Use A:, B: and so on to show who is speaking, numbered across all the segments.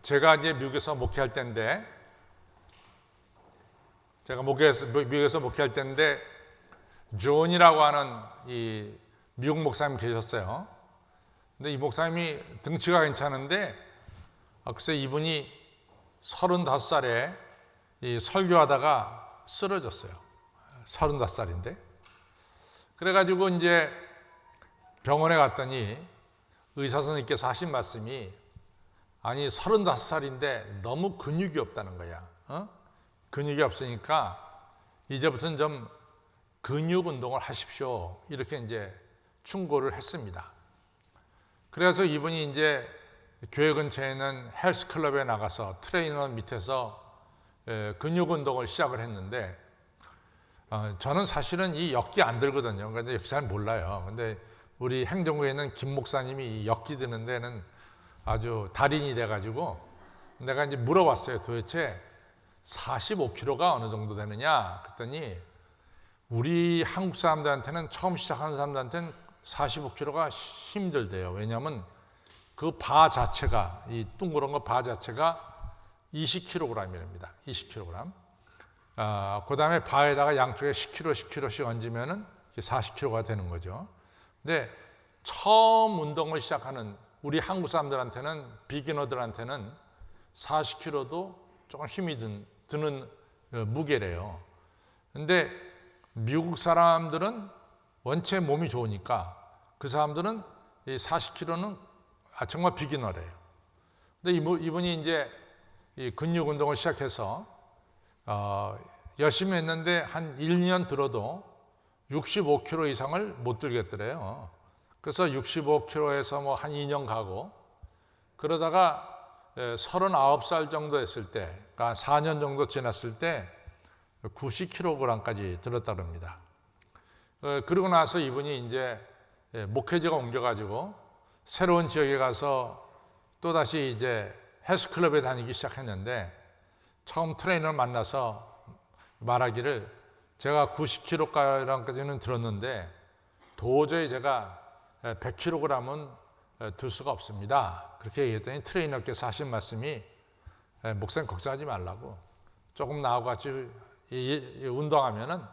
A: 제가 이제 미국에서 목회할 때인데, 미국에서 목회할 때인데, 존이라고 하는 이 미국 목사님 계셨어요. 근데 이 목사님이 등치가 괜찮은데, 글쎄 이분이 35살에 이 설교하다가 쓰러졌어요. 35살인데. 그래가지고 이제 병원에 갔더니 의사 선생님께서 하신 말씀이, 아니 35살인데 너무 근육이 없다는 거야. 근육이 없으니까 이제부터는 좀 근육 운동을 하십시오. 이렇게 이제 충고를 했습니다. 그래서 이분이 이제 교회 근처에 있는 헬스클럽에 나가서 트레이너 밑에서 근육 운동을 시작을 했는데, 저는 사실은 이 역기 안 들거든요. 근데 역시 잘 몰라요. 근데 우리 행정구에 있는 김 목사님이 이 역기 드는 데는 아주 달인이 돼가지고 내가 이제 물어봤어요. 도대체 45kg가 어느 정도 되느냐? 그랬더니 우리 한국 사람들한테는, 처음 시작하는 사람들한테는 45kg가 힘들대요. 왜냐하면 그 바 자체가, 이 둥그런 거 바 자체가 20kg이랍니다. 20kg. 그 다음에 바에다가 양쪽에 10kg, 10kg씩 얹으면은 40kg가 되는 거죠. 근데 처음 운동을 시작하는 우리 한국 사람들한테는, 비기너들한테는 40kg도 조금 힘이 드는 무게래요. 근데 미국 사람들은 원체 몸이 좋으니까 그 사람들은 이 40kg는 정말 비기너래요. 근데 이분이 이제 이 근육 운동을 시작해서 열심히 했는데 한 1년 들어도 65kg 이상을 못 들겠더래요. 그래서 65kg에서 뭐 한 2년 가고, 그러다가 39살 정도 했을 때, 그러니까 4년 정도 지났을 때 90kg까지 들었다고 합니다. 그러고 나서 이분이 이제 목회지가 옮겨가지고 새로운 지역에 가서 또다시 이제 헬스클럽에 다니기 시작했는데, 처음 트레이너를 만나서 말하기를, 제가 90kg까지는 들었는데 도저히 제가 100kg은 들 수가 없습니다. 그렇게 얘기했더니 트레이너께서 하신 말씀이, 목사님 걱정하지 말라고, 조금 나하고 같이 운동하면은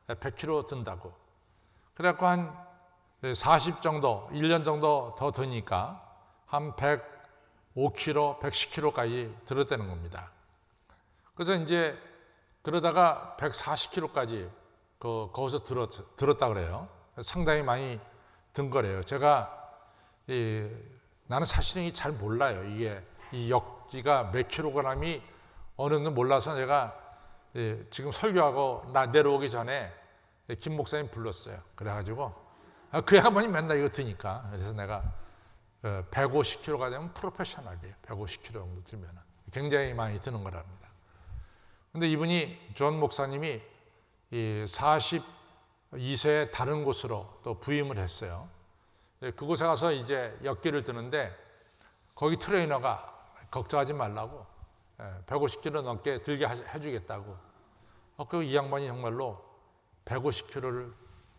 A: 100kg 든다고. 그래갖고 한 40 정도, 1년 정도 더 드니까 한 105kg, 110kg까지 들었다는 겁니다. 그래서 이제 그러다가 140kg까지 거기서 들었다 그래요. 상당히 많이 든 거래요. 나는 사실은 잘 몰라요. 이게 이 역기가 몇 킬로그램이 어느는 몰라서 내가 지금 설교하고 내려오기 전에 김 목사님 불렀어요. 그래가지고 그 양반이 맨날 이거 드니까, 그래서 내가 150kg가 되면 프로페셔널이에요. 150kg 정도 들면 굉장히 많이 드는 거랍니다. 근데 이분이, 존 목사님이 이 42세에 다른 곳으로 또 부임을 했어요. 그곳에 가서 이제 역기를 드는데, 거기 트레이너가 걱정하지 말라고 150kg 넘게 들게 해주겠다고. 이 양반이 정말로 150kg를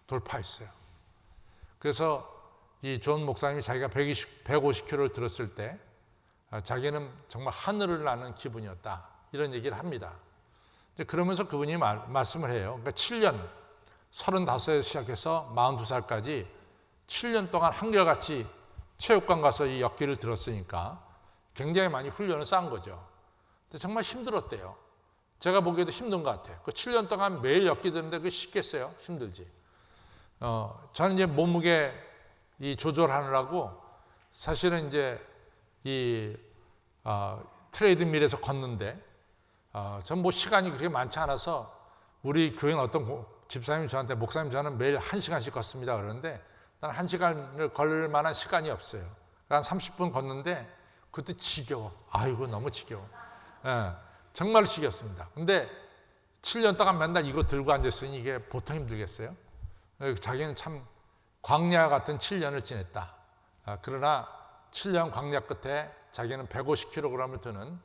A: 돌파했어요. 그래서 이 존 목사님이 자기가 150kg를 들었을 때 자기는 정말 하늘을 나는 기분이었다, 이런 얘기를 합니다. 그러면서 그분이 말씀을 해요. 그러니까 7년, 35에 시작해서 42살까지 7년 동안 한결같이 체육관 가서 이 역기를 들었으니까 굉장히 많이 훈련을 쌓은 거죠. 근데 정말 힘들었대요. 제가 보기에도 힘든 것 같아요. 그 7년 동안 매일 역기 드는데 그게 쉽겠어요? 힘들지. 저는 이제 몸무게 조절하느라고 사실은 이제 트레이드밀에서 걷는데, 전 뭐 시간이 그렇게 많지 않아서, 우리 교회는 어떤 집사님이 저한테, 목사님 저는 매일 1시간씩 걷습니다 그러는데, 난 1시간을 걸을 만한 시간이 없어요. 한 30분 걷는데 그때 지겨워. 아이고 너무 지겨워. 정말 지겹습니다. 근데 7년 동안 맨날 이거 들고 앉았으니 이게 보통 힘들겠어요? 자기는 참 광야 같은 7년을 지냈다. 그러나 7년 광야 끝에 자기는 150kg을 드는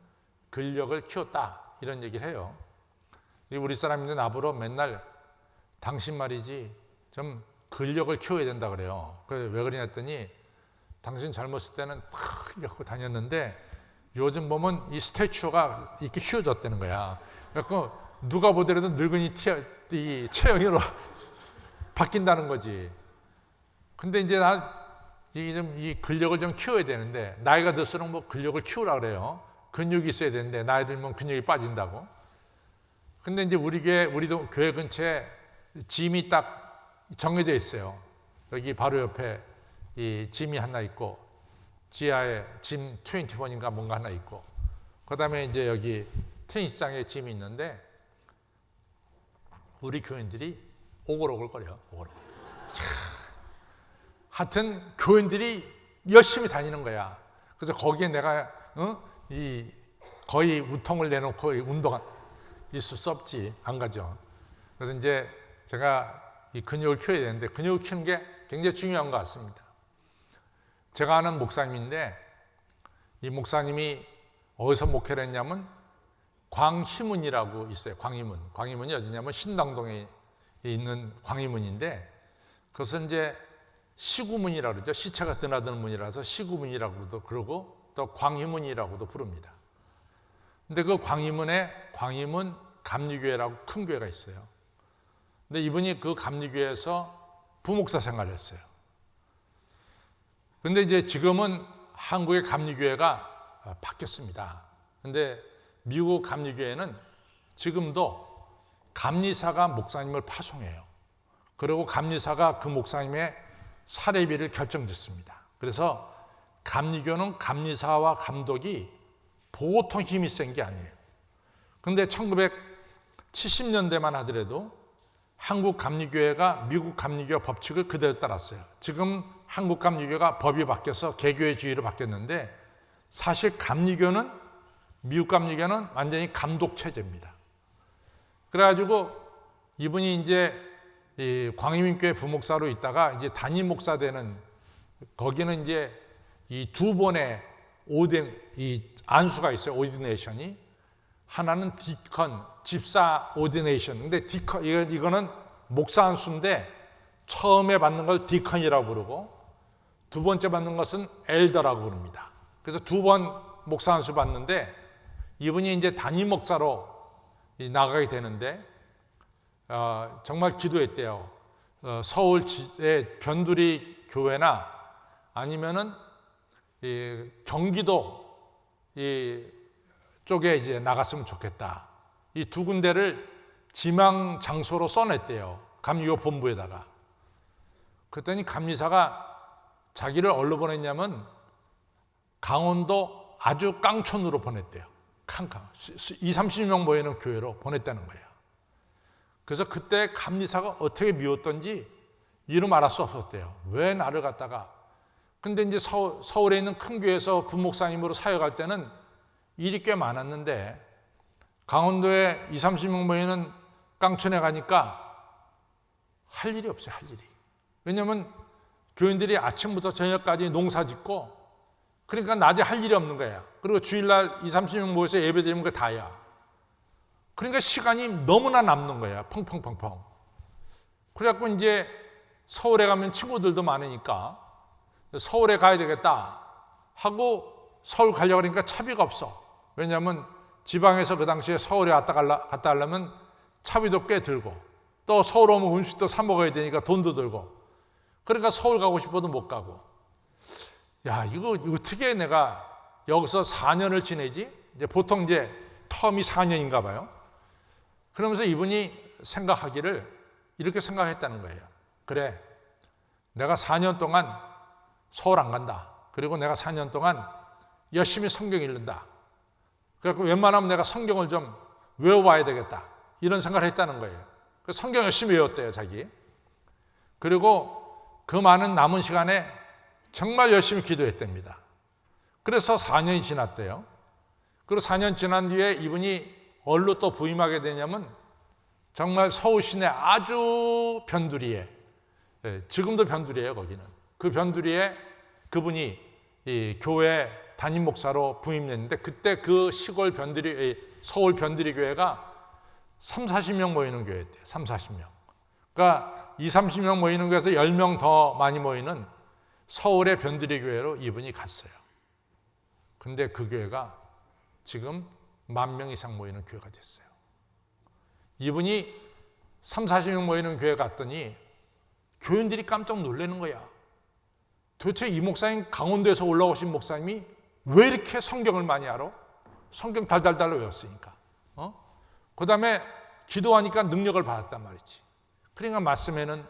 A: 근력을 키웠다, 이런 얘기를 해요. 우리 사람인데 나보러 맨날 당신 말이지 좀 근력을 키워야 된다 그래요. 왜 그러냐 했더니, 당신 젊었을 때는 탁 이러고 다녔는데 요즘 보면 이 스태츄가 이렇게 휘어졌다는 거야. 그래서 누가 보더라도 늙은이 이 체형으로 바뀐다는 거지. 근데 이제 이 근력을 좀 키워야 되는데, 나이가 들수록 뭐 근력을 키우라 그래요. 근육이 있어야 되는데 나이 들면 근육이 빠진다고. 근데 이제 우리도 교회 근처에 짐이 딱 정해져 있어요. 여기 바로 옆에 이 짐이 하나 있고, 지하에 짐 21인가 뭔가 하나 있고, 그 다음에 이제 여기 테니스장에 짐이 있는데, 우리 교인들이 오글오글거려. 오글오글. 하여튼 교인들이 열심히 다니는 거야. 그래서 거기에 내가 거의 우통을 내놓고 운동할 수 없지. 안 가죠. 그래서 이제 제가 이 근육을 키워야 되는데, 근육을 키우는 게 굉장히 중요한 것 같습니다. 제가 아는 목사님인데, 이 목사님이 어디서 목회를 했냐면 광희문이라고 있어요. 광희문이 어디냐면 신당동에 있는 광희문인데, 그것은 이제 시구문이라고 그러죠. 시체가 드나드는 문이라서 시구문이라고도 그러고, 또 광희문이라고도 부릅니다. 근데 그 광희문에 광희문 감리교회라고 큰 교회가 있어요. 근데 이분이 그 감리교회에서 부목사 생활을 했어요. 근데 이제 지금은 한국의 감리교회가 바뀌었습니다. 근데 미국 감리교회는 지금도 감리사가 목사님을 파송해요. 그리고 감리사가 그 목사님의 사례비를 결정짓습니다. 그래서 감리교는 감리사와 감독이 보통 힘이 센 게 아니에요. 근데 1970년대만 하더라도 한국 감리교회가 미국 감리교 법칙을 그대로 따랐어요. 지금 한국 감리교가 법이 바뀌어서 개교회주의로 바뀌었는데, 사실 감리교는, 미국 감리교는 완전히 감독 체제입니다. 그래가지고 이분이 이제 이 광희민교회 부목사로 있다가 이제 담임 목사 되는, 거기는 이제 이 두 번의 이 안수가 있어요. 오디네이션이. 하나는 디컨, 집사 오디네이션. 근데 디컨, 이거는 목사 안수인데 처음에 받는 걸 디컨이라고 부르고, 두 번째 받는 것은 엘더라고 부릅니다. 그래서 두 번 목사 안수 받는데, 이분이 이제 담임 목사로 나가게 되는데, 정말 기도했대요. 서울의 변두리 교회나 아니면은 경기도 쪽에 이제 나갔으면 좋겠다. 이 두 군데를 지망 장소로 써냈대요. 감리교 본부에다가. 그랬더니 감리사가 자기를 어디로 보냈냐면 강원도 아주 깡촌으로 보냈대요. 캉캉. 20-30명 모이는 교회로 보냈다는 거예요. 그래서 그때 감리사가 어떻게 미웠던지 이름 알을 수 없었대요. 왜 나를 갖다가. 근데 이제 서울에 있는 큰 교회에서 부목사님으로 사역할 때는 일이 꽤 많았는데, 강원도에 20-30명 모이는 깡촌에 가니까 할 일이 없어요. 할 일이. 왜냐하면 교인들이 아침부터 저녁까지 농사 짓고, 그러니까 낮에 할 일이 없는 거예요. 그리고 주일날 20-30명 모여서 예배 드리는 게 다야. 그러니까 시간이 너무나 남는 거예요. 펑펑펑펑. 그래갖고 이제 서울에 가면 친구들도 많으니까 서울에 가야 되겠다 하고 서울 가려고 하니까 차비가 없어. 왜냐하면 지방에서 그 당시에 서울에 갔다 가려면 차비도 꽤 들고, 또 서울 오면 음식도 사 먹어야 되니까 돈도 들고, 그러니까 서울 가고 싶어도 못 가고, 야, 이거 어떻게 내가 여기서 4년을 지내지? 이제 보통 이제 텀이 4년인가 봐요. 그러면서 이분이 생각하기를 이렇게 생각했다는 거예요. 그래, 내가 4년 동안 서울 안 간다. 그리고 내가 4년 동안 열심히 성경 읽는다. 그래서 웬만하면 내가 성경을 좀 외워봐야 되겠다. 이런 생각을 했다는 거예요. 그래서 성경 열심히 외웠대요, 자기. 그리고 그 많은 남은 시간에 정말 열심히 기도했답니다. 그래서 4년이 지났대요. 그리고 4년 지난 뒤에 이분이 어디로 또 부임하게 되냐면 정말 서울 시내 아주 변두리에, 지금도 변두리예요, 거기는. 그 변두리에 그분이 이 교회 담임 목사로 부임했는데, 그때 그 시골 서울 변두리 교회가 30-40명 모이는 교회였대요. 30-40명. 그러니까 20-30명 모이는 교회에서 10명 더 많이 모이는 서울의 변두리 교회로 이분이 갔어요. 근데 그 교회가 지금 10,000명 이상 모이는 교회가 됐어요. 이분이 30-40명 모이는 교회 갔더니 교인들이 깜짝 놀라는 거야. 도대체 이 목사님, 강원도에서 올라오신 목사님이 왜 이렇게 성경을 많이 알아? 성경 달달달 외웠으니까. 그 다음에 기도하니까 능력을 받았단 말이지. 그러니까 말씀에는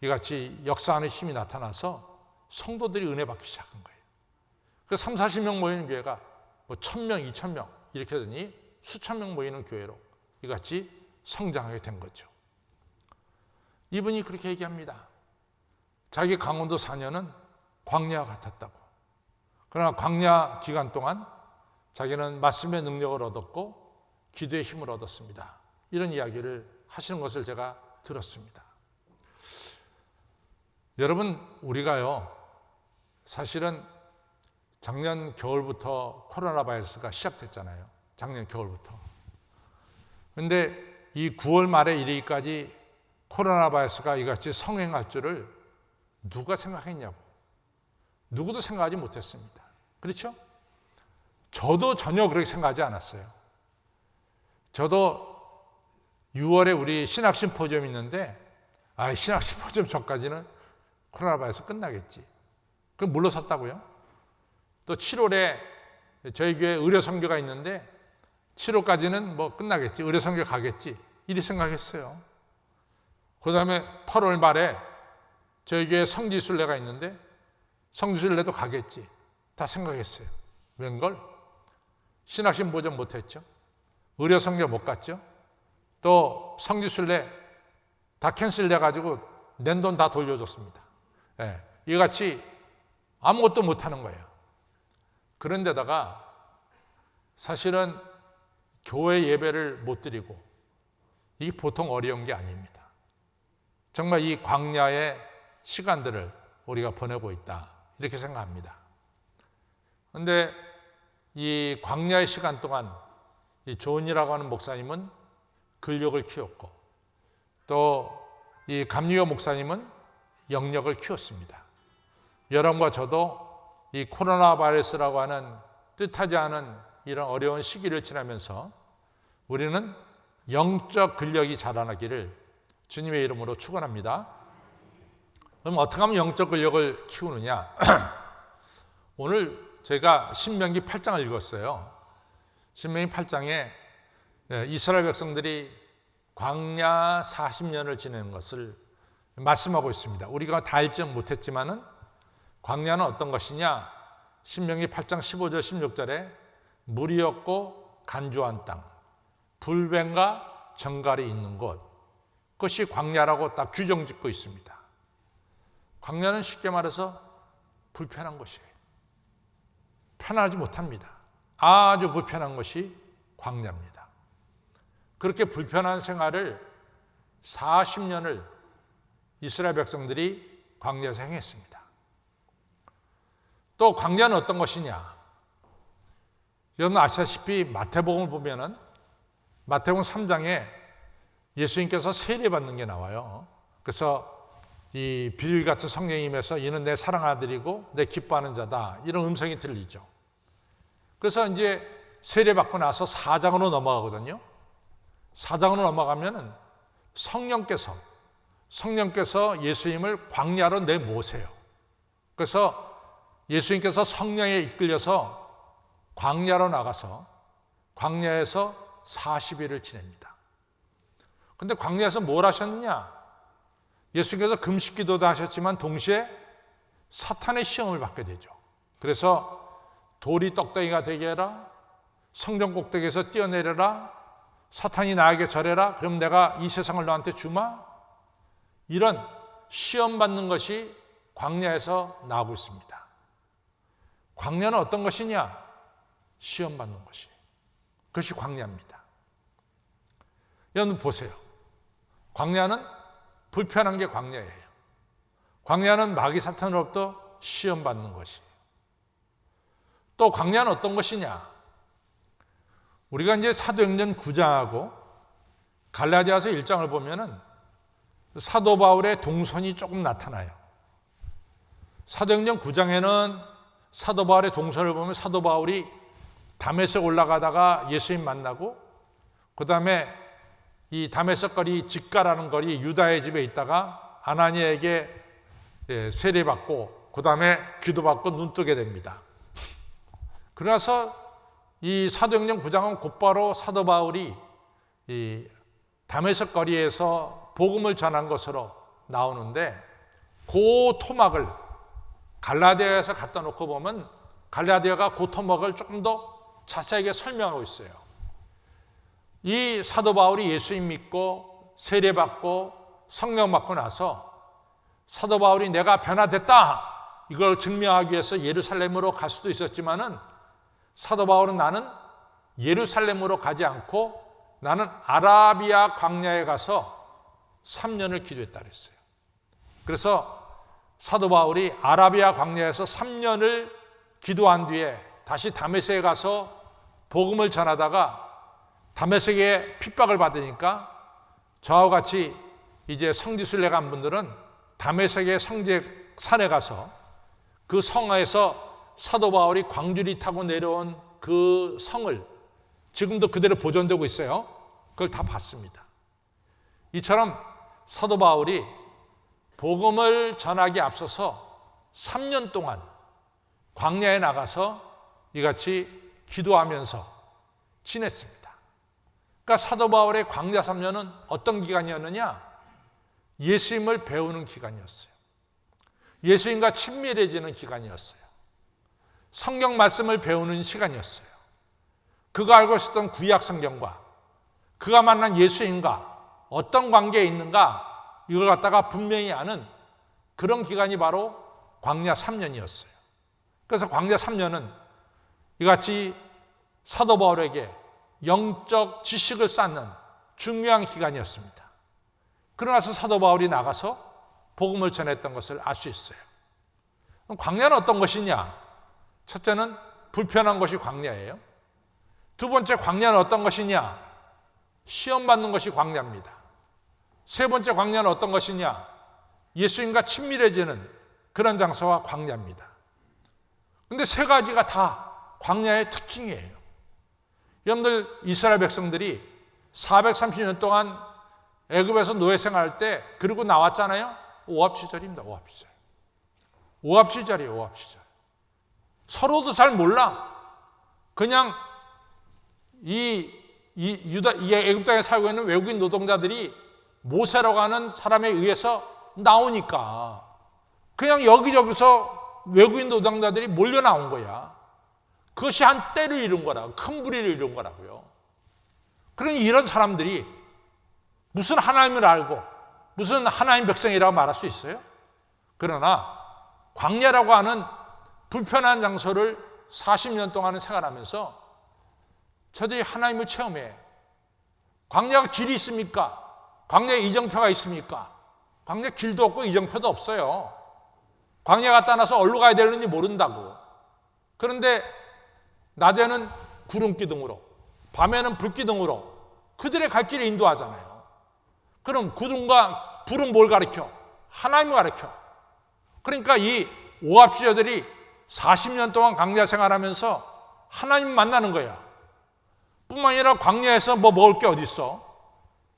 A: 이같이 역사하는 힘이 나타나서 성도들이 은혜 받기 시작한 거예요. 그래서 30-40명 모이는 교회가 뭐 1,000명, 2,000명 이렇게 하더니 수천 명 모이는 교회로 이같이 성장하게 된 거죠. 이분이 그렇게 얘기합니다. 자기 강원도 4년은 광야와 같았다고. 그러나 광야 기간 동안 자기는 말씀의 능력을 얻었고 기도의 힘을 얻었습니다. 이런 이야기를 하시는 것을 제가 들었습니다. 여러분, 우리가요, 사실은 작년 겨울부터 코로나 바이러스가 시작됐잖아요. 작년 겨울부터. 그런데 이 9월 말에 이르기까지 코로나 바이러스가 이같이 성행할 줄을 누가 생각했냐고. 누구도 생각하지 못했습니다. 그렇죠? 저도 전혀 그렇게 생각하지 않았어요. 저도 6월에 우리 신학 심포지엄이 있는데 신학 심포지엄 전까지는 코로나 바이러스 끝나겠지. 그럼 물러섰다고요. 또 7월에 저희 교회 의료 선교가 있는데 7월까지는 뭐 끝나겠지. 의료 선교 가겠지. 이리 생각했어요. 그 다음에 8월 말에 저희 교회 성지순례가 있는데 성지순례도 가겠지. 다 생각했어요. 웬걸? 신학 심포지엄 못했죠. 의료 선교 못 갔죠. 또 성지순례 다 캔슬돼가지고 낸 돈 다 돌려줬습니다. 이같이 아무것도 못하는 거예요. 그런데다가 사실은 교회 예배를 못 드리고 이게 보통 어려운 게 아닙니다. 정말 이 광야의 시간들을 우리가 보내고 있다 이렇게 생각합니다. 그런데 이 광야의 시간 동안 이 존이라고 하는 목사님은 근력을 키웠고 또 이 감리교 목사님은 영역을 키웠습니다. 여러분과 저도 이 코로나 바이러스라고 하는 뜻하지 않은 이런 어려운 시기를 지나면서 우리는 영적 근력이 자라나기를 주님의 이름으로 축원합니다. 그럼 어떻게 하면 영적 근력을 키우느냐? 오늘 제가 신명기 8장을 읽었어요. 신명기 8장에 이스라엘 백성들이 광야 40년을 지내는 것을 말씀하고 있습니다. 우리가 다 읽지 못했지만은 광야는 어떤 것이냐? 신명기 8장 15절 16절에 물이 없고 간주한 땅, 불뱀과 정갈이 있는 곳, 그것이 광야라고 딱 규정짓고 있습니다. 광야는 쉽게 말해서 불편한 것이에요. 편하지 못합니다. 아주 불편한 것이 광야입니다. 그렇게 불편한 생활을 40년을 이스라엘 백성들이 광야에서 행했습니다. 또 광야는 어떤 것이냐? 여러분 아시다시피 마태복음을 보면은 마태복음 3장에 예수님께서 세례받는 게 나와요. 그래서 이 비둘기 같은 성령이 임해서 이는 내 사랑하는 아들이고 내 기뻐하는 자다 이런 음성이 들리죠. 그래서 이제 세례받고 나서 4장으로 넘어가거든요. 4장으로 넘어가면은 성령께서 예수님을 광야로 내모세요. 그래서 예수님께서 성령에 이끌려서 광야로 나가서 광야에서 40일을 지냅니다. 그런데 광야에서 뭘 하셨느냐? 예수님께서 금식 기도도 하셨지만 동시에 사탄의 시험을 받게 되죠. 그래서 돌이 떡덩이가 되게 해라, 성전 꼭대기에서 뛰어내려라, 사탄이 나에게 절해라, 그럼 내가 이 세상을 너한테 주마? 이런 시험 받는 것이 광야에서 나오고 있습니다. 광야는 어떤 것이냐? 시험 받는 것이. 그것이 광야입니다. 여러분 보세요. 광야는 불편한 게 광야예요. 광야는 마귀 사탄으로부터 시험 받는 것이에요. 또 광야는 어떤 것이냐? 우리가 이제 사도행전 9장하고 갈라디아서 1장을 보면은 사도 바울의 동선이 조금 나타나요. 사도행전 9장에는 사도 바울의 동선을 보면 사도 바울이 담에색 올라가다가 예수님 만나고, 그 다음에 이 담에색 거리 직가라는 거리 유다의 집에 있다가 아나니에게 세례받고, 그 다음에 기도받고 눈뜨게 됩니다. 그래서 이 사도행전 9장은 곧바로 사도 바울이 이 담에색 거리에서 복음을 전한 것으로 나오는데, 그 토막을 갈라디아에서 갖다 놓고 보면 갈라디아가 그 토막을 조금 더 자세하게 설명하고 있어요. 이 사도 바울이 예수님 믿고 세례받고 성령 받고 나서 사도 바울이 내가 변화됐다 이걸 증명하기 위해서 예루살렘으로 갈 수도 있었지만은, 사도 바울은 나는 예루살렘으로 가지 않고 나는 아라비아 광야에 가서 3년을 기도했다 그랬어요. 그래서 사도 바울이 아라비아 광야에서 3년을 기도한 뒤에 다시 다메섹에 가서 복음을 전하다가 다메섹에 핍박을 받으니까 저와 같이 이제 성지순례 간 분들은 다메섹의 성지 산에 가서 그 성에서 사도 바울이 광주리 타고 내려온 그 성을 지금도 그대로 보존되고 있어요. 그걸 다 봤습니다. 이처럼 사도 바울이 복음을 전하기에 앞서서 3년 동안 광야에 나가서 이같이 기도하면서 지냈습니다. 그러니까 사도 바울의 광야 3년은 어떤 기간이었느냐? 예수님을 배우는 기간이었어요. 예수님과 친밀해지는 기간이었어요. 성경 말씀을 배우는 시간이었어요. 그가 알고 있었던 구약 성경과 그가 만난 예수님과 어떤 관계에 있는가 이걸 갖다가 분명히 아는 그런 기간이 바로 광야 3년이었어요. 그래서 광야 3년은 이같이 사도 바울에게 영적 지식을 쌓는 중요한 기간이었습니다. 그러고 나서 사도 바울이 나가서 복음을 전했던 것을 알 수 있어요. 그럼 광야는 어떤 것이냐? 첫째는 불편한 것이 광야예요. 두 번째 광야는 어떤 것이냐? 시험 받는 것이 광야입니다. 세 번째 광야는 어떤 것이냐? 예수님과 친밀해지는 그런 장소가 광야입니다. 근데 세 가지가 다 광야의 특징이에요. 여러분들 이스라엘 백성들이 430년 동안 애굽에서 노예 생활할 때 그리고 나왔잖아요. 오합지절입니다. 오합지절. 오합지절이에요. 오합지절. 서로도 잘 몰라. 그냥 이 애굽 땅에 살고 있는 외국인 노동자들이 모세라고 하는 사람에 의해서 나오니까 그냥 여기저기서 외국인 노동자들이 몰려 나온 거야. 그것이 한 때를 이룬 거라고, 큰 무리를 이룬 거라고요. 그러니 이런 사람들이 무슨 하나님을 알고 무슨 하나님 백성이라고 말할 수 있어요? 그러나 광야라고 하는 불편한 장소를 40년 동안 생활하면서 저들이 하나님을 체험해. 광야가 길이 있습니까? 광야에 이정표가 있습니까? 광야 길도 없고 이정표도 없어요. 광야 갔다 나서 어디로 가야 되는지 모른다고. 그런데 낮에는 구름기둥으로, 밤에는 불기둥으로 그들의 갈 길을 인도하잖아요. 그럼 구름과 불은 뭘 가르쳐? 하나님을 가르쳐. 그러니까 이 오합지자들이 40년 동안 광야 생활하면서 하나님 만나는 거야. 뿐만 아니라 광야에서 뭐 먹을 게 어디 있어?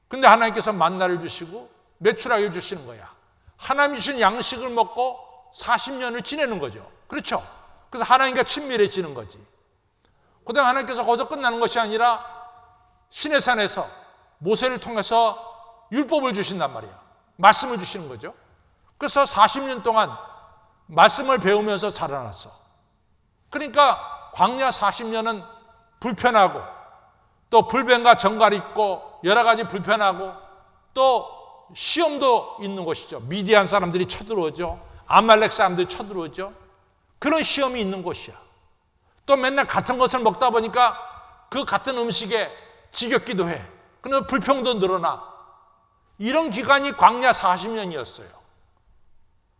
A: 근데 하나님께서 만나를 주시고 메추라기를 주시는 거야. 하나님 주신 양식을 먹고 40년을 지내는 거죠. 그렇죠? 그래서 하나님과 친밀해지는 거지. 그 다음에 하나님께서 거기서 끝나는 것이 아니라 시내산에서 모세를 통해서 율법을 주신단 말이야. 말씀을 주시는 거죠. 그래서 40년 동안 말씀을 배우면서 자라났어. 그러니까 광야 40년은 불편하고 또 불뱀과 정갈이 있고 여러 가지 불편하고 또 시험도 있는 곳이죠. 미디안 사람들이 쳐들어오죠. 아말렉 사람들이 쳐들어오죠. 그런 시험이 있는 곳이야. 또 맨날 같은 것을 먹다 보니까 그 같은 음식에 지겹기도 해. 그래서 불평도 늘어나. 이런 기간이 광야 40년이었어요.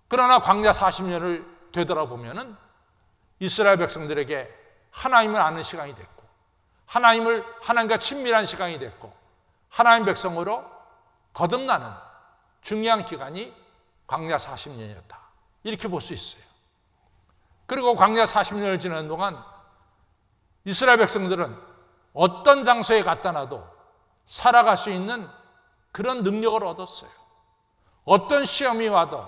A: 그러나 광야 40년을 되돌아보면은 이스라엘 백성들에게 하나님을 아는 시간이 됐고, 하나님과 친밀한 시간이 됐고, 하나님 백성으로 거듭나는 중요한 기간이 광야 40년이었다. 이렇게 볼 수 있어요. 그리고 광야 40년을 지나는 동안 이스라엘 백성들은 어떤 장소에 갖다 놔도 살아갈 수 있는 그런 능력을 얻었어요. 어떤 시험이 와도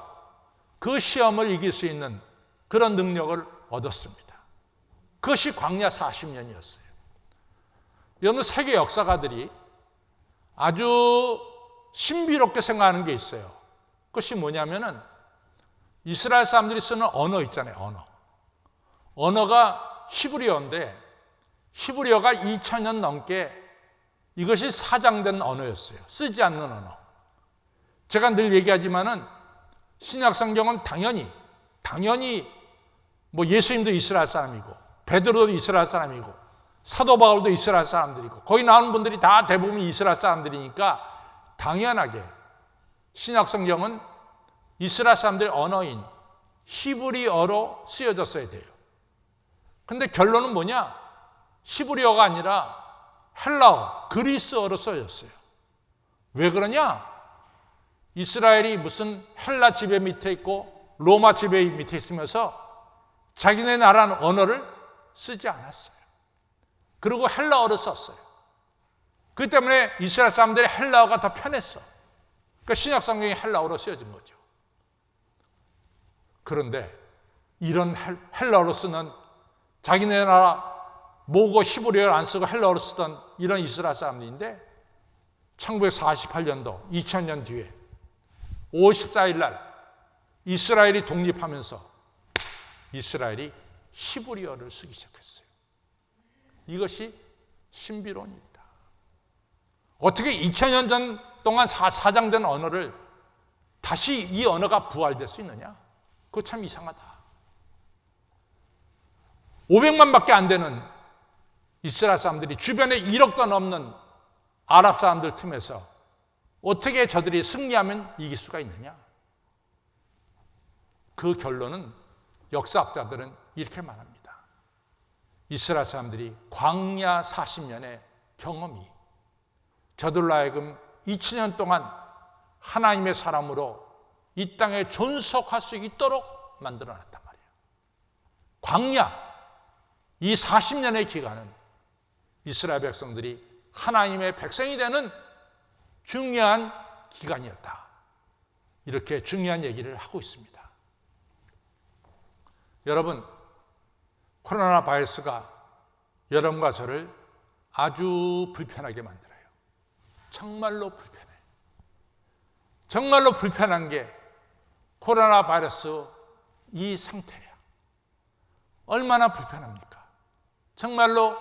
A: 그 시험을 이길 수 있는 그런 능력을 얻었습니다. 그것이 광야 40년이었어요. 여러분, 세계 역사가들이 아주 신비롭게 생각하는 게 있어요. 그것이 뭐냐면은 이스라엘 사람들이 쓰는 언어 있잖아요. 언어가 히브리어인데 히브리어가 2000년 넘게 이것이 사장된 언어였어요. 쓰지 않는 언어. 제가 늘 얘기하지만은 신약 성경은 당연히 뭐 예수님도 이스라엘 사람이고 베드로도 이스라엘 사람이고 사도 바울도 이스라엘 사람들이고 거기 나오는 분들이 다 대부분 이스라엘 사람들이니까 당연하게 신약 성경은 이스라엘 사람들의 언어인 히브리어로 쓰여졌어야 돼요. 근데 결론은 뭐냐? 히브리어가 아니라 헬라어, 그리스어로 써졌어요. 왜 그러냐? 이스라엘이 무슨 헬라 지배 밑에 있고 로마 지배 밑에 있으면서 자기네 나라 언어를 쓰지 않았어요. 그리고 헬라어를 썼어요. 그렇기 때문에 이스라엘 사람들의 헬라어가 더 편했어. 그러니까 신약 성경이 헬라어로 쓰여진 거죠. 그런데 이런 헬라어로 쓰는 자기네 나라 모국어 히브리어를 안 쓰고 헬라어로 쓰던 이런 이스라엘 사람들인데 1948년도 2000년 뒤에 5월 14일 날 이스라엘이 독립하면서 이스라엘이 히브리어를 쓰기 시작했어요. 이것이 신비론입니다. 어떻게 2000년 전 동안 사장된 언어를 다시 이 언어가 부활될 수 있느냐? 그거 참 이상하다. 500만밖에 안 되는 이스라엘 사람들이 주변에 1억도 넘는 아랍 사람들 틈에서 어떻게 저들이 승리하면 이길 수가 있느냐? 그 결론은 역사학자들은 이렇게 말합니다. 이스라엘 사람들이 광야 40년의 경험이 저들로 하여금 2000년 동안 하나님의 사람으로 이 땅에 존속할 수 있도록 만들어놨단 말이에요. 광야, 이 40년의 기간은 이스라엘 백성들이 하나님의 백성이 되는 중요한 기간이었다. 이렇게 중요한 얘기를 하고 있습니다. 여러분, 코로나 바이러스가 여러분과 저를 아주 불편하게 만들어요. 정말로 불편해. 정말로 불편한 게 코로나 바이러스 이 상태야. 얼마나 불편합니까? 정말로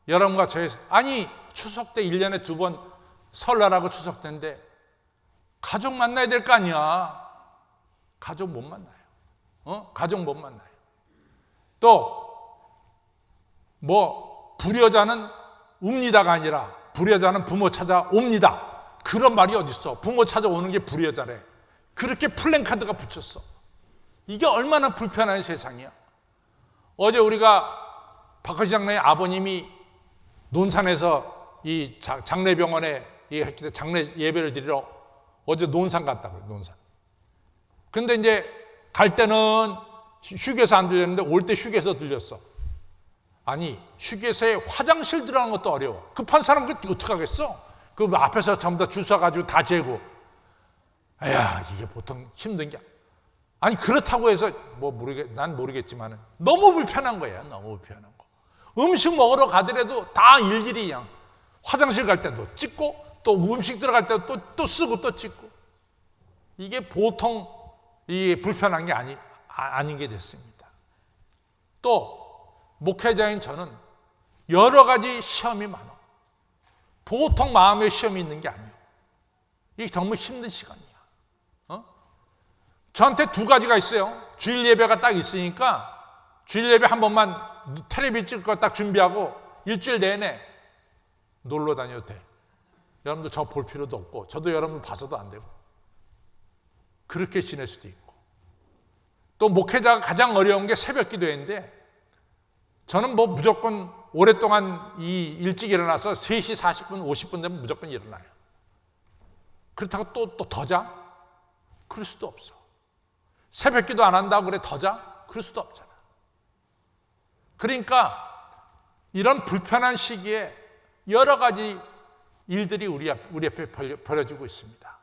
A: 여러분과 저의, 아니 추석 때 1년에 2번 설날하고 추석 때인데 가족 만나야 될 거 아니야. 가족 못 만나요. 가족 못 만나요. 또 뭐 불효자는 웁니다가 아니라 불효자는 부모 찾아옵니다. 그런 말이 어딨어. 부모 찾아오는 게 불효자래. 그렇게 플랜카드가 붙였어. 이게 얼마나 불편한 세상이야. 어제 우리가 박헌시 장로의 아버님이 논산에서 이 장례병원에 장례 예배를 드리러 어제 논산 갔다고요. 논산. 근데 이제 갈 때는 휴게소 안 들렸는데 올 때 휴게소 들렸어. 아니 휴게소에 화장실 들어가는 것도 어려워. 급한 사람은 어떡하겠어? 그 앞에서 전부 다 줄 서가지고 다 재고. 에야, 이게 보통 힘든 게. 아니 그렇다고 해서 난 모르겠지만 너무 불편한 거예요. 너무 불편한 거. 음식 먹으러 가더라도 다 일일이 그냥 화장실 갈 때도 찍고 또 음식 들어갈 때도 또 쓰고 또 찍고. 이게 보통 이 불편한 게 아닌 게 됐습니다. 또 목회자인 저는 여러 가지 시험이 많아. 보통 마음의 시험이 있는 게 아니에요. 이게 정말 힘든 시간이야. 저한테 2가지가 있어요. 주일 예배가 딱 있으니까 주일 예배 한 번만 텔레비 찍을 거 딱 준비하고 일주일 내내 놀러 다녀도 돼. 여러분들 저 볼 필요도 없고 저도 여러분 봐서도 안 되고 그렇게 지낼 수도 있고. 또 목회자가 가장 어려운 게 새벽 기도회인데 저는 뭐 무조건 오랫동안 일찍 일어나서 3시 40분 50분 되면 무조건 일어나요. 그렇다고 또 더 자? 그럴 수도 없어. 새벽 기도 안 한다고 그래 더 자? 그럴 수도 없잖아. 그러니까 이런 불편한 시기에 여러 가지 일들이 우리 앞에 벌어지고 있습니다.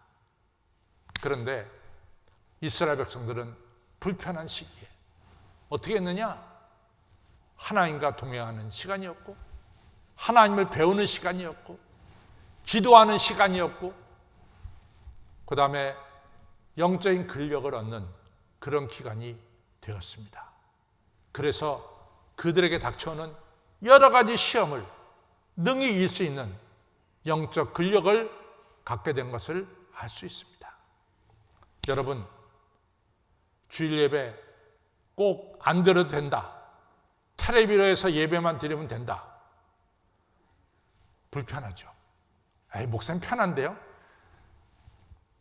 A: 그런데 이스라엘 백성들은 불편한 시기에 어떻게 했느냐? 하나님과 동행하는 시간이었고, 하나님을 배우는 시간이었고, 기도하는 시간이었고, 그 다음에 영적인 근력을 얻는 그런 기간이 되었습니다. 그래서 그들에게 닥쳐오는 여러 가지 시험을 능히 이길 수 있는 영적 근력을 갖게 된 것을 알 수 있습니다. 여러분, 주일 예배 꼭 안 드려도 된다. 텔레비전에서 예배만 드리면 된다. 불편하죠. 목사님 편한데요?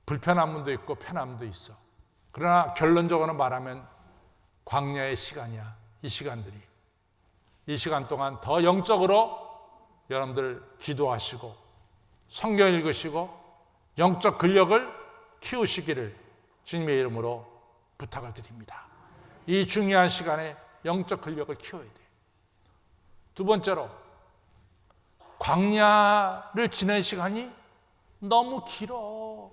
A: 불편한 분도 있고 편한 분도 있어. 그러나 결론적으로 말하면 광야의 시간이야. 이 시간들이. 이 시간 동안 더 영적으로 여러분들 기도하시고 성경 읽으시고 영적 근력을 키우시기를 주님의 이름으로 부탁을 드립니다. 이 중요한 시간에 영적 근력을 키워야 돼요. 두 번째로, 광야를 지낸 시간이 너무 길어.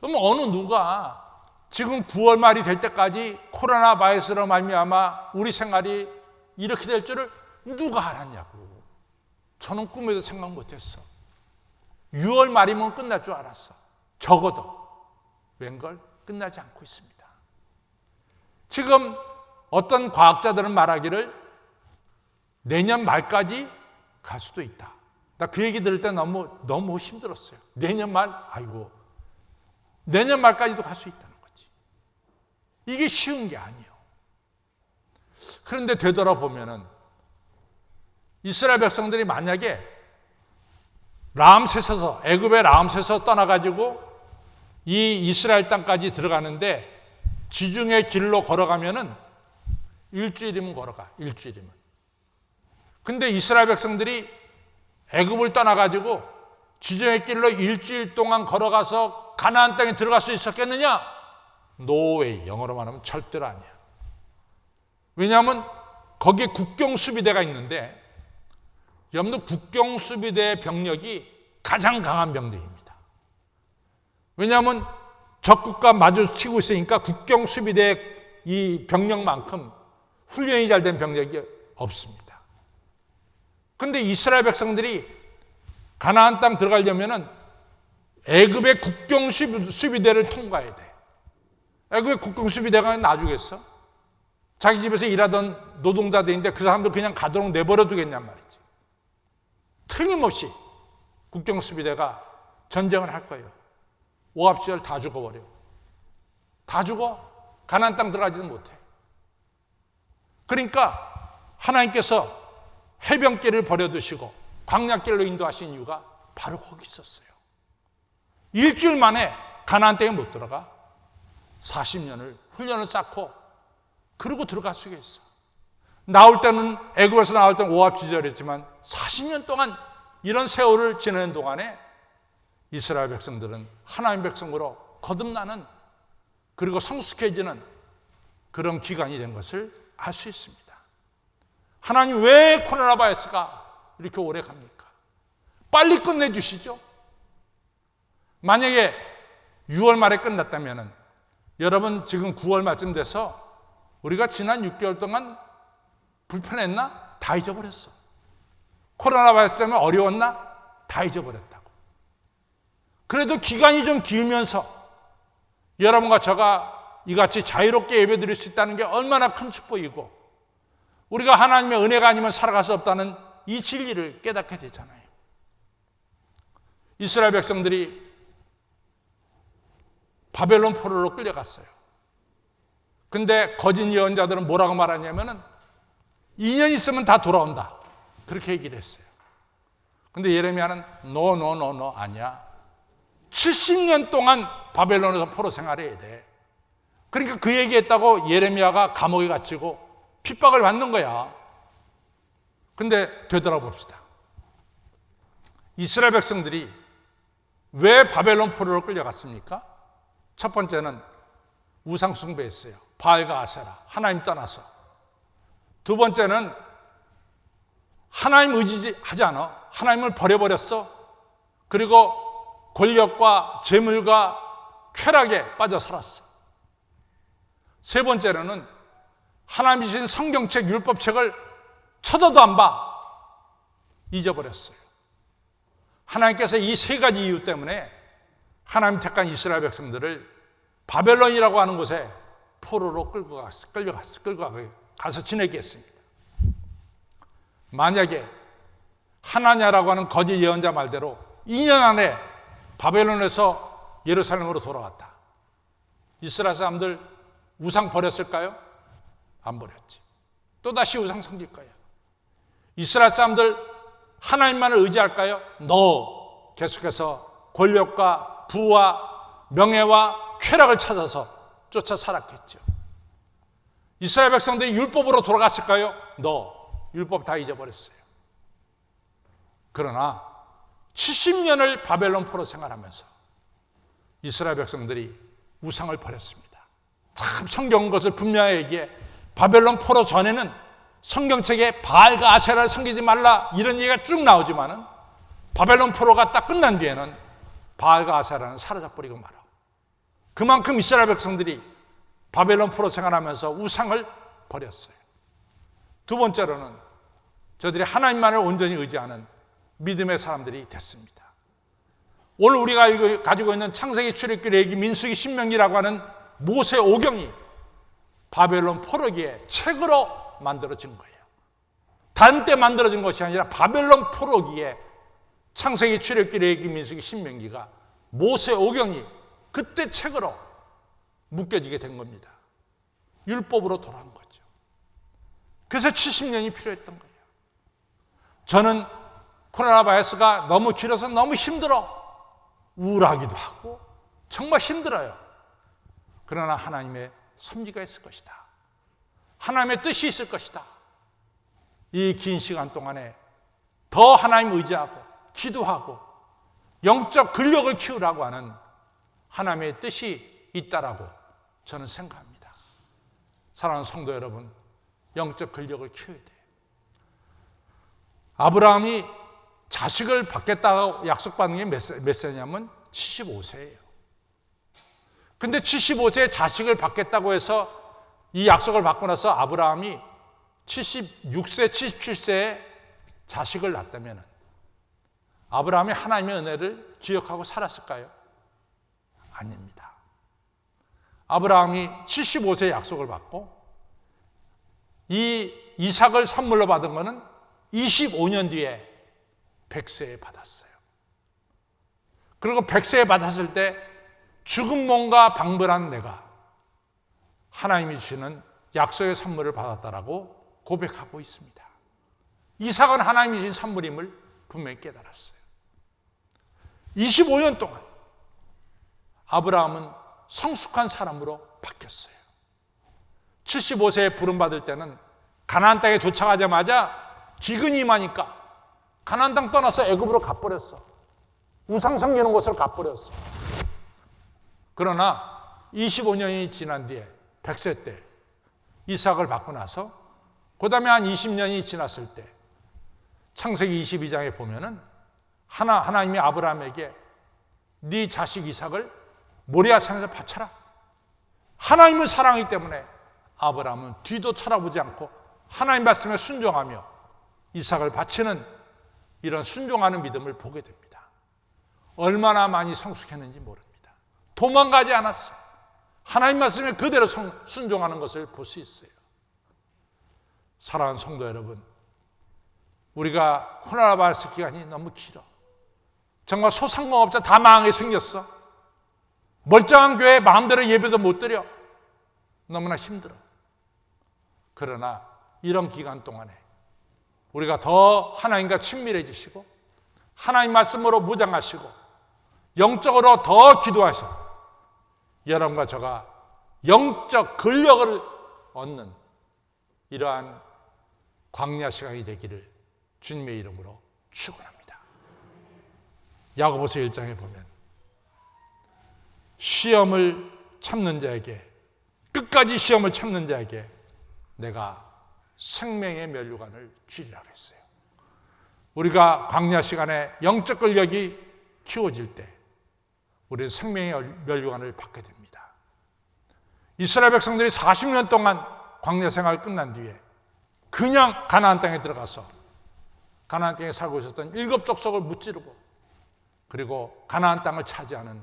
A: 그럼 어느 누가 지금 9월 말이 될 때까지 코로나 바이러스로 말미암아 우리 생활이 이렇게 될 줄을 누가 알았냐고. 저는 꿈에도 생각 못했어. 6월 말이면 끝날 줄 알았어. 적어도 웬걸 끝나지 않고 있습니다. 지금 어떤 과학자들은 말하기를 내년 말까지 갈 수도 있다. 나 그 얘기 들을 때 너무 힘들었어요. 내년 말, 아이고, 내년 말까지도 갈 수 있다는 거지. 이게 쉬운 게 아니에요. 그런데 되돌아보면은 이스라엘 백성들이 만약에 람세스에서, 애굽의 람세스에서 떠나가지고 이 이스라엘 땅까지 들어가는데 지중해 길로 걸어가면은 일주일이면 걸어가. 일주일이면. 근데 이스라엘 백성들이 애굽을 떠나가지고 지중해 길로 일주일 동안 걸어가서 가나안 땅에 들어갈 수 있었겠느냐? 노웨이. 영어로 말하면 절대로 아니야. 왜냐하면 거기에 국경수비대가 있는데, 여러분들 국경수비대 병력이 가장 강한 병력입니다. 왜냐하면 적국과 마주치고 있으니까 국경수비대 이 병력만큼 훈련이 잘 된 병력이 없습니다. 그런데 이스라엘 백성들이 가나안 땅 들어가려면은 애굽의 국경수비대를 통과해야 돼. 애굽의 국경수비대가 놔주겠어? 자기 집에서 일하던 노동자들인데 그 사람들 그냥 가도록 내버려 두겠냔 말이지. 틀림없이 국경수비대가 전쟁을 할 거예요. 오합지졸 다 죽어버려. 다 죽어. 가나안 땅 들어가지는 못해. 그러니까 하나님께서 해변길을 버려두시고 광야길로 인도하신 이유가 바로 거기 있었어요. 일주일 만에 가나안 땅에 못 들어가. 40년을 훈련을 쌓고 그러고 들어갈 수가 있어. 나올 때는 애굽에서 나올 때는 오합지졸했지만 40년 동안 이런 세월을 지내는 동안에 이스라엘 백성들은 하나님 백성으로 거듭나는, 그리고 성숙해지는 그런 기간이 된 것을 알 수 있습니다. 하나님 왜 코로나 바이러스가 이렇게 오래 갑니까? 빨리 끝내주시죠. 만약에 6월 말에 끝났다면 여러분 지금 9월 말쯤 돼서 우리가 지난 6개월 동안 불편했나? 다 잊어버렸어. 코로나 바이러스 때문에 어려웠나? 다 잊어버렸다고. 그래도 기간이 좀 길면서 여러분과 저가 이같이 자유롭게 예배드릴 수 있다는 게 얼마나 큰 축복이고, 우리가 하나님의 은혜가 아니면 살아갈 수 없다는 이 진리를 깨닫게 되잖아요. 이스라엘 백성들이 바벨론 포로로 끌려갔어요. 근데 거짓 예언자들은 뭐라고 말하냐면은 2년 있으면 다 돌아온다. 그렇게 얘기를 했어요. 근데 예레미야는 no, 아니야. 70년 동안 바벨론에서 포로 생활해야 돼. 그러니까 그 얘기했다고 예레미야가 감옥에 갇히고 핍박을 받는 거야. 근데 되돌아봅시다. 이스라엘 백성들이 왜 바벨론 포로로 끌려갔습니까? 첫 번째는 우상 숭배했어요. 바알과 아세라, 하나님 떠나서. 두 번째는 하나님 의지하지 않아. 하나님을 버려버렸어. 그리고 권력과 재물과 쾌락에 빠져 살았어. 세 번째로는 하나님이 주신 성경책, 율법책을 쳐다도 안 봐. 잊어버렸어요. 하나님께서 이 세 가지 이유 때문에 하나님 택한 이스라엘 백성들을 바벨론이라고 하는 곳에 포로로 끌고 가서 지내게 했습니다. 만약에 하나냐라고 하는 거짓 예언자 말대로 2년 안에 바벨론에서 예루살렘으로 돌아왔다. 이스라엘 사람들 우상 버렸을까요? 안 버렸지. 또다시 우상 섬길 거야. 이스라엘 사람들 하나님만을 의지할까요? No. 계속해서 권력과 부와 명예와 쾌락을 찾아서 쫓아 살았겠죠. 이스라엘 백성들이 율법으로 돌아갔을까요? No. 율법 다 잊어버렸어요. 그러나 70년을 바벨론 포로 생활하면서 이스라엘 백성들이 우상을 버렸습니다. 참 성경 것을 분명히 얘기해. 바벨론 포로 전에는 성경책에 바알과 아세라를 섬기지 말라 이런 얘기가 쭉 나오지만은 바벨론 포로가 딱 끝난 뒤에는 바알과 아세라는 사라져버리고 말아. 그만큼 이스라엘 백성들이 바벨론 포로 생활하면서 우상을 버렸어요. 두 번째로는 저들이 하나님만을 온전히 의지하는 믿음의 사람들이 됐습니다. 오늘 우리가 가지고 있는 창세기, 출애굽기, 레위기, 민수기, 신명기라고 하는 모세 오경이 바벨론 포로기의 책으로 만들어진 거예요. 다른 때 만들어진 것이 아니라 바벨론 포로기에 창세기, 출애굽기, 레위기, 민수기, 신명기가 모세 오경이 그때 책으로 묶여지게 된 겁니다. 율법으로 돌아온 거죠. 그래서 70년이 필요했던 거예요. 저는 코로나 바이러스가 너무 길어서 너무 힘들어. 우울하기도 하고 정말 힘들어요. 그러나 하나님의 섭리가 있을 것이다. 하나님의 뜻이 있을 것이다. 이 긴 시간 동안에 더 하나님 의지하고 기도하고 영적 근력을 키우라고 하는 하나님의 뜻이 있다라고 저는 생각합니다. 사랑하는 성도 여러분, 영적 근력을 키워야 돼요. 아브라함이 자식을 받겠다고 약속받는 게 몇 세냐면 75세예요. 근데 75세에 자식을 받겠다고 해서 이 약속을 받고 나서 아브라함이 76세, 77세에 자식을 낳았다면 아브라함이 하나님의 은혜를 기억하고 살았을까요? 아닙니다. 아브라함이 75세에 약속을 받고 이 이삭을 선물로 받은 것은 25년 뒤에 100세에 받았어요. 그리고 100세에 받았을 때 죽은 몸과 방불한 내가 하나님이 주시는 약속의 선물을 받았다라고 고백하고 있습니다. 이삭은 하나님이 주신 선물임을 분명히 깨달았어요. 25년 동안 아브라함은 성숙한 사람으로 바뀌었어요. 75세에 부름받을 때는 가나안 땅에 도착하자마자 기근이 임하니까 가나안 땅 떠나서 애굽으로 가버렸어. 우상 섬기는 곳을 가버렸어. 그러나 25년이 지난 뒤에 100세 때 이삭을 받고 나서 그 다음에 한 20년이 지났을 때 창세기 22장에 보면은 하나님이 아브라함에게 네 자식 이삭을 모리아 산에서 바쳐라. 하나님을 사랑하기 때문에 아브라함은 뒤도 쳐다보지 않고 하나님 말씀에 순종하며 이삭을 바치는 이런 순종하는 믿음을 보게 됩니다. 얼마나 많이 성숙했는지 모릅니다. 도망가지 않았어. 하나님 말씀에 그대로 순종하는 것을 볼 수 있어요. 사랑하는 성도 여러분, 우리가 코로나 바이러스 기간이 너무 길어. 정말 소상공업자 다 망하게 생겼어. 멀쩡한 교회 마음대로 예배도 못 드려. 너무나 힘들어. 그러나 이런 기간 동안에 우리가 더 하나님과 친밀해지시고 하나님 말씀으로 무장하시고 영적으로 더 기도하셔 여러분과 저가 영적 근력을 얻는 이러한 광야 시간이 되기를 주님의 이름으로 축원합니다. 야고보서 1장에 보면 시험을 참는 자에게, 끝까지 시험을 참는 자에게 내가 생명의 면류관을 주리라 그랬어요. 우리가 광야 시간에 영적 근력이 키워질 때 우리는 생명의 면류관을 받게 됩니다. 이스라엘 백성들이 40년 동안 광야 생활 끝난 뒤에 그냥 가나안 땅에 들어가서 가나안 땅에 살고 있었던 7 족속을 무찌르고 그리고 가나안 땅을 차지하는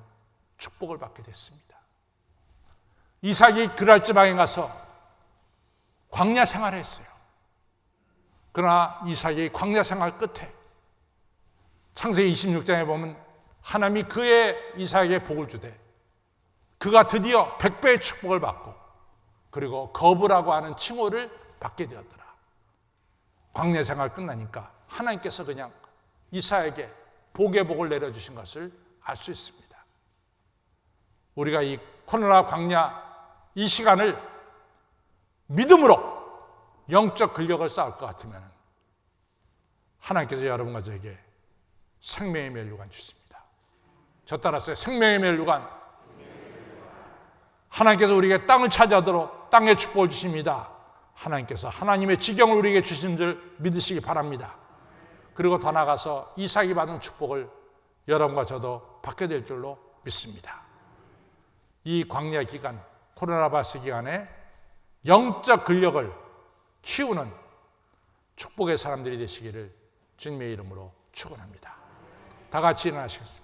A: 축복을 받게 됐습니다. 이삭이 그랄 지방에 가서 광야 생활을 했어요. 그러나 이삭이 광야 생활 끝에 창세기 26장에 보면 하나님이 그의 이삭에게 복을 주되 그가 드디어 100배의 축복을 받고 그리고 거부라고 하는 칭호를 받게 되었더라. 광야 생활 끝나니까 하나님께서 그냥 이삭에게 복의 복을 내려주신 것을 알 수 있습니다. 우리가 이 코로나 광야 이 시간을 믿음으로 영적 근력을 쌓을 것 같으면 하나님께서 여러분과 저에게 생명의 면류관 주십니다. 저 따라서 생명의 면류관. 하나님께서 우리에게 땅을 차지하도록 땅의 축복을 주십니다. 하나님께서 하나님의 지경을 우리에게 주신 줄 믿으시기 바랍니다. 그리고 더 나아가서 이삭이 받은 축복을 여러분과 저도 받게 될 줄로 믿습니다. 이 광야 기간, 코로나 바이러스 기간에 영적 근력을 키우는 축복의 사람들이 되시기를 주님의 이름으로 축원합니다. 다 같이 일어나시겠습니다.